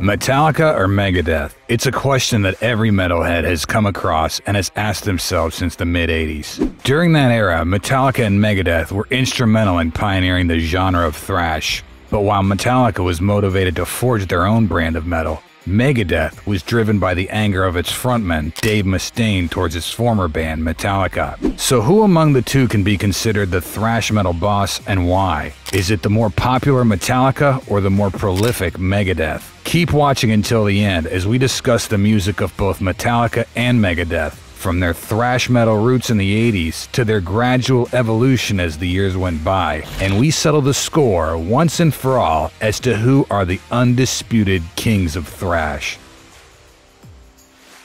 Metallica or Megadeth? It's a question that every metalhead has come across and has asked themselves since the mid-80s. During that era, Metallica and Megadeth were instrumental in pioneering the genre of thrash. But while Metallica was motivated to forge their own brand of metal, Megadeth was driven by the anger of its frontman, Dave Mustaine, towards his former band, Metallica. So who among the two can be considered the thrash metal boss and why? Is it the more popular Metallica or the more prolific Megadeth? Keep watching until the end as we discuss the music of both Metallica and Megadeth, from their thrash metal roots in the 80s to their gradual evolution as the years went by, and we settle the score once and for all as to who are the undisputed kings of thrash.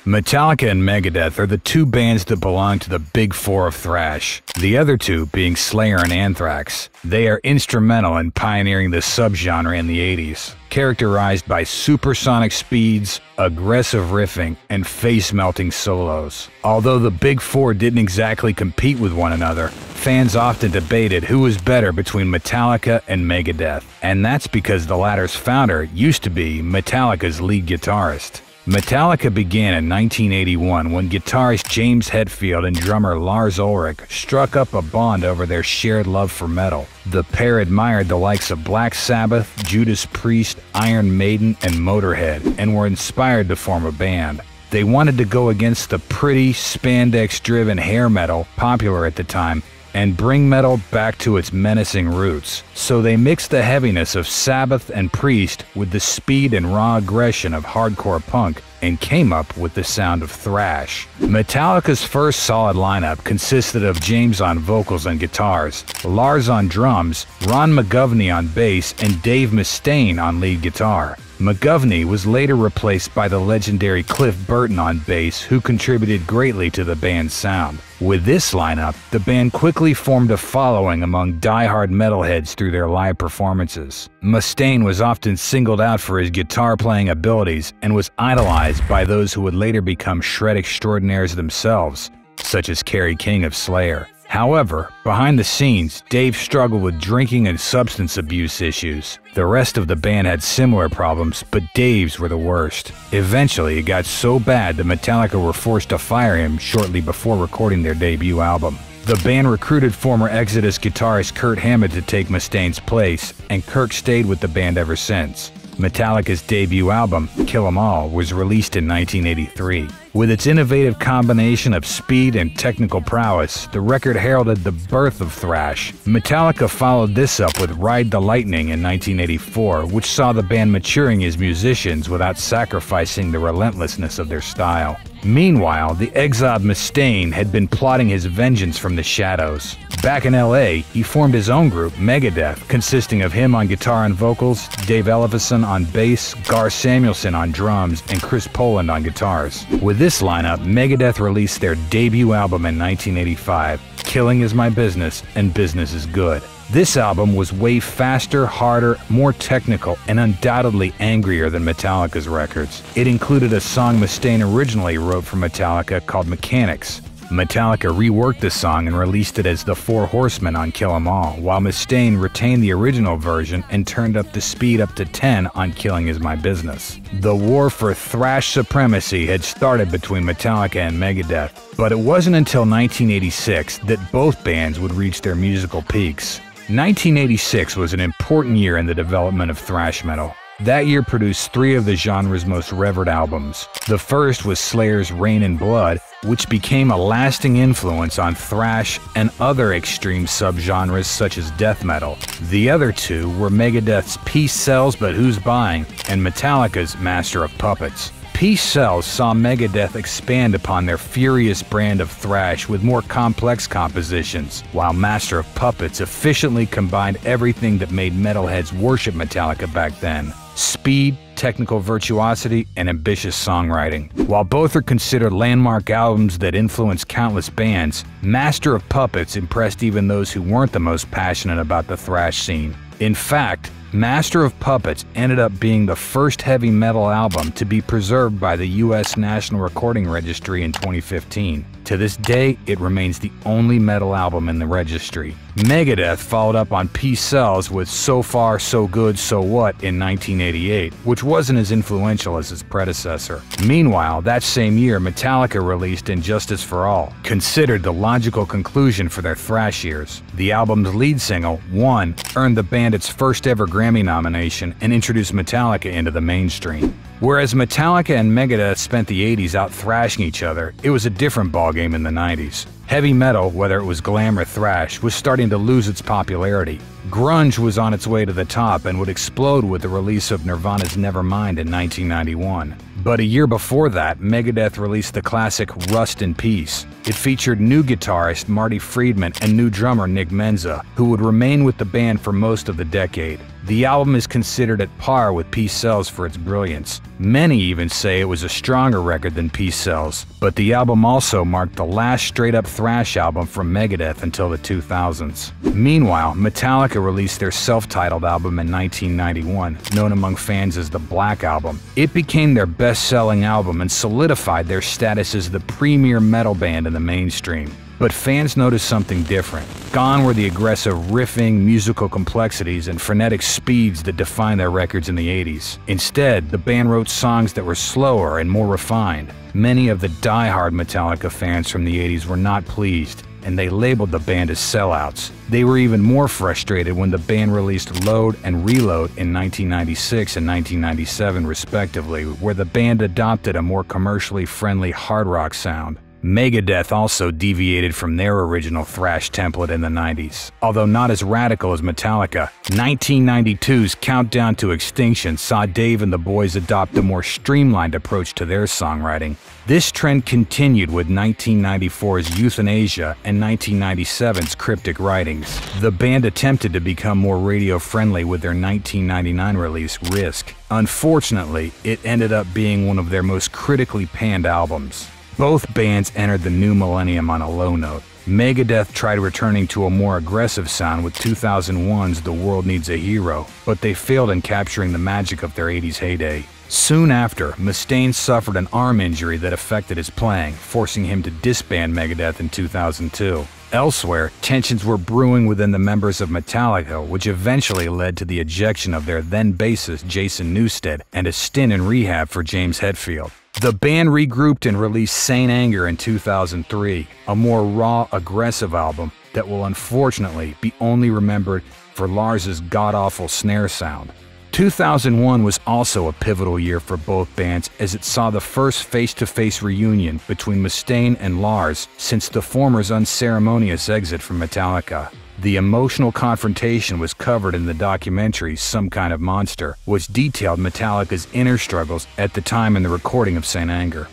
Metallica and Megadeth are the two bands that belong to the Big Four of thrash, the other two being Slayer and Anthrax. They are instrumental in pioneering the subgenre in the 80s, characterized by supersonic speeds, aggressive riffing, and face-melting solos. Although the Big Four didn't exactly compete with one another, fans often debated who was better between Metallica and Megadeth, and that's because the latter's founder used to be Metallica's lead guitarist. Metallica began in 1981 when guitarist James Hetfield and drummer Lars Ulrich struck up a bond over their shared love for metal. The pair admired the likes of Black Sabbath, Judas Priest, Iron Maiden, and Motorhead, and were inspired to form a band. They wanted to go against the pretty, spandex-driven hair metal popular at the time and bring metal back to its menacing roots. So they mixed the heaviness of Sabbath and Priest with the speed and raw aggression of hardcore punk and came up with the sound of thrash. Metallica's first solid lineup consisted of James on vocals and guitars, Lars on drums, Ron McGovney on bass, and Dave Mustaine on lead guitar. McGovney was later replaced by the legendary Cliff Burton on bass, who contributed greatly to the band's sound. With this lineup, the band quickly formed a following among die-hard metalheads through their live performances. Mustaine was often singled out for his guitar-playing abilities and was idolized by those who would later become shred extraordinaires themselves, such as Kerry King of Slayer. However, behind the scenes, Dave struggled with drinking and substance abuse issues. The rest of the band had similar problems, but Dave's were the worst. Eventually, it got so bad that Metallica were forced to fire him shortly before recording their debut album. The band recruited former Exodus guitarist Kirk Hammett to take Mustaine's place, and Kirk stayed with the band ever since. Metallica's debut album, Kill 'Em All, was released in 1983. With its innovative combination of speed and technical prowess, the record heralded the birth of thrash. Metallica followed this up with Ride the Lightning in 1984, which saw the band maturing as musicians without sacrificing the relentlessness of their style. Meanwhile, the exiled Mustaine had been plotting his vengeance from the shadows. Back in LA, he formed his own group, Megadeth, consisting of him on guitar and vocals, Dave Ellefson on bass, Gar Samuelson on drums, and Chris Poland on guitars. With this lineup, Megadeth released their debut album in 1985, Killing Is My Business and Business Is Good. This album was way faster, harder, more technical, and undoubtedly angrier than Metallica's records. It included a song Mustaine originally wrote for Metallica called Mechanics. Metallica reworked the song and released it as The Four Horsemen on Kill 'Em All, while Mustaine retained the original version and turned up the speed up to 10 on Killing Is My Business. The war for thrash supremacy had started between Metallica and Megadeth, but it wasn't until 1986 that both bands would reach their musical peaks. 1986 was an important year in the development of thrash metal. That year produced three of the genre's most revered albums. The first was Slayer's Reign in Blood, which became a lasting influence on thrash and other extreme subgenres such as death metal. The other two were Megadeth's Peace Sells But Who's Buying and Metallica's Master of Puppets. Peace Sells saw Megadeth expand upon their furious brand of thrash with more complex compositions, while Master of Puppets efficiently combined everything that made metalheads worship Metallica back then: speed, technical virtuosity, and ambitious songwriting. While both are considered landmark albums that influenced countless bands, Master of Puppets impressed even those who weren't the most passionate about the thrash scene. In fact, Master of Puppets ended up being the first heavy metal album to be preserved by the U.S. National Recording Registry in 2015. To this day, it remains the only metal album in the registry. Megadeth followed up on Peace Sells with So Far, So Good, So What in 1988, which wasn't as influential as its predecessor. Meanwhile, that same year, Metallica released Injustice for All, considered the logical conclusion for their thrash years. The album's lead single, One, earned the band its first ever Grammy nomination and introduced Metallica into the mainstream. Whereas Metallica and Megadeth spent the 80s out thrashing each other, it was a different ballgame in the 90s. Heavy metal, whether it was glam or thrash, was starting to lose its popularity. Grunge was on its way to the top and would explode with the release of Nirvana's Nevermind in 1991. But a year before that, Megadeth released the classic Rust in Peace. It featured new guitarist Marty Friedman and new drummer Nick Menza, who would remain with the band for most of the decade. The album is considered at par with Peace Sells for its brilliance. Many even say it was a stronger record than Peace Sells, but the album also marked the last straight-up thrash album from Megadeth until the 2000s. Meanwhile, Metallica released their self-titled album in 1991, known among fans as the Black Album. It became their best-selling album and solidified their status as the premier metal band in the mainstream. But fans noticed something different. Gone were the aggressive riffing, musical complexities, and frenetic speeds that defined their records in the 80s. Instead, the band wrote songs that were slower and more refined. Many of the die-hard Metallica fans from the 80s were not pleased, and they labeled the band as sellouts. They were even more frustrated when the band released Load and Reload in 1996 and 1997 respectively, where the band adopted a more commercially friendly hard rock sound. Megadeth also deviated from their original thrash template in the 90s. Although not as radical as Metallica, 1992's Countdown to Extinction saw Dave and the boys adopt a more streamlined approach to their songwriting. This trend continued with 1994's Euthanasia and 1997's Cryptic Writings. The band attempted to become more radio-friendly with their 1999 release, Risk. Unfortunately, it ended up being one of their most critically panned albums. Both bands entered the new millennium on a low note. Megadeth tried returning to a more aggressive sound with 2001's The World Needs a Hero, but they failed in capturing the magic of their 80s heyday. Soon after, Mustaine suffered an arm injury that affected his playing, forcing him to disband Megadeth in 2002. Elsewhere, tensions were brewing within the members of Metallica, which eventually led to the ejection of their then bassist Jason Newsted and a stint in rehab for James Hetfield. The band regrouped and released Saint Anger in 2003, a more raw, aggressive album that will unfortunately be only remembered for Lars's god-awful snare sound. 2001 was also a pivotal year for both bands as it saw the first face-to-face reunion between Mustaine and Lars since the former's unceremonious exit from Metallica. The emotional confrontation was covered in the documentary Some Kind of Monster, which detailed Metallica's inner struggles at the time in the recording of Saint Anger.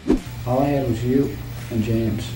All I had was you and James.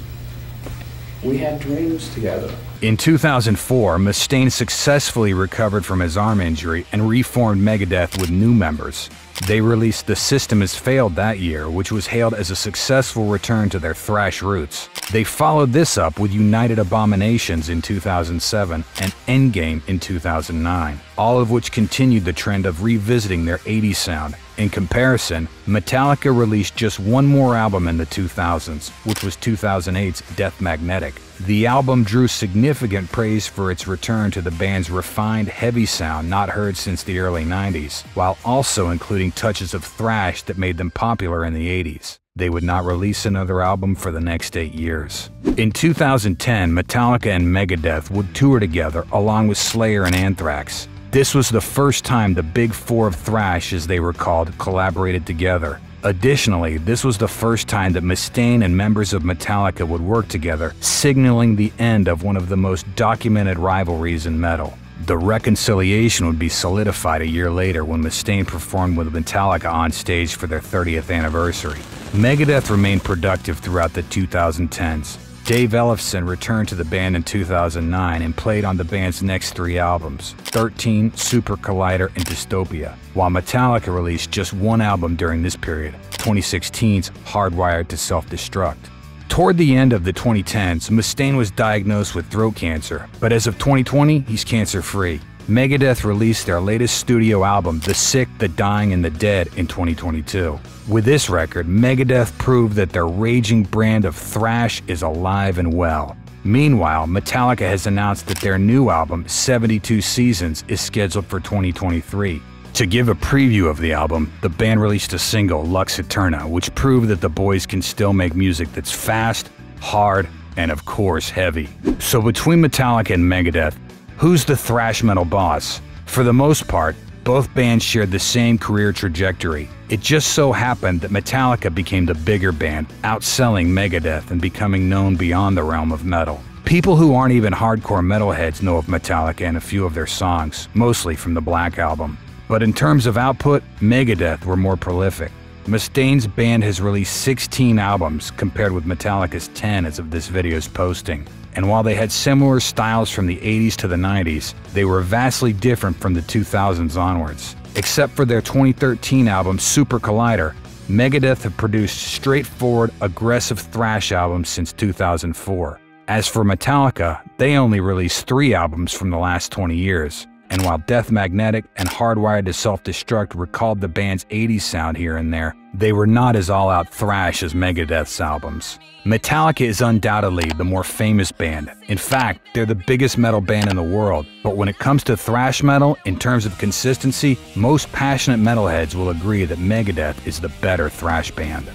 We had dreams together. In 2004, Mustaine successfully recovered from his arm injury and reformed Megadeth with new members. They released The System Has Failed that year, which was hailed as a successful return to their thrash roots. They followed this up with United Abominations in 2007 and Endgame in 2009, all of which continued the trend of revisiting their 80s sound. In comparison, Metallica released just one more album in the 2000s, which was 2008's Death Magnetic. The album drew significant praise for its return to the band's refined, heavy sound not heard since the early 90s, while also including touches of thrash that made them popular in the 80s. They would not release another album for the next 8 years. In 2010, Metallica and Megadeth would tour together along with Slayer and Anthrax. This was the first time the Big Four of thrash, as they were called, collaborated together. Additionally, this was the first time that Mustaine and members of Metallica would work together, signaling the end of one of the most documented rivalries in metal. The reconciliation would be solidified a year later when Mustaine performed with Metallica on stage for their 30th anniversary. Megadeth remained productive throughout the 2010s. Dave Ellefson returned to the band in 2009 and played on the band's next 3 albums, 13, Super Collider, and Dystopia, while Metallica released just one album during this period, 2016's Hardwired to Self-Destruct. Toward the end of the 2010s, Mustaine was diagnosed with throat cancer, but as of 2020, he's cancer-free. Megadeth released their latest studio album, The Sick, the Dying, and the Dead, in 2022. With this record, Megadeth proved that their raging brand of thrash is alive and well. Meanwhile, Metallica has announced that their new album, 72 Seasons, is scheduled for 2023. To give a preview of the album, the band released a single, Lux Eterna, which proved that the boys can still make music that's fast, hard, and of course heavy. So between Metallica and Megadeth, who's the thrash metal boss? For the most part, both bands shared the same career trajectory. It just so happened that Metallica became the bigger band, outselling Megadeth and becoming known beyond the realm of metal. People who aren't even hardcore metalheads know of Metallica and a few of their songs, mostly from the Black Album. But in terms of output, Megadeth were more prolific. Mustaine's band has released 16 albums compared with Metallica's 10 as of this video's posting. And while they had similar styles from the 80s to the 90s, they were vastly different from the 2000s onwards. Except for their 2013 album Super Collider, Megadeth have produced straightforward, aggressive thrash albums since 2004. As for Metallica, they only released 3 albums from the last 20 years. And while Death Magnetic and Hardwired to Self-Destruct recalled the band's 80s sound here and there, they were not as all-out thrash as Megadeth's albums. Metallica is undoubtedly the more famous band. In fact, they're the biggest metal band in the world. But when it comes to thrash metal, in terms of consistency, most passionate metalheads will agree that Megadeth is the better thrash band.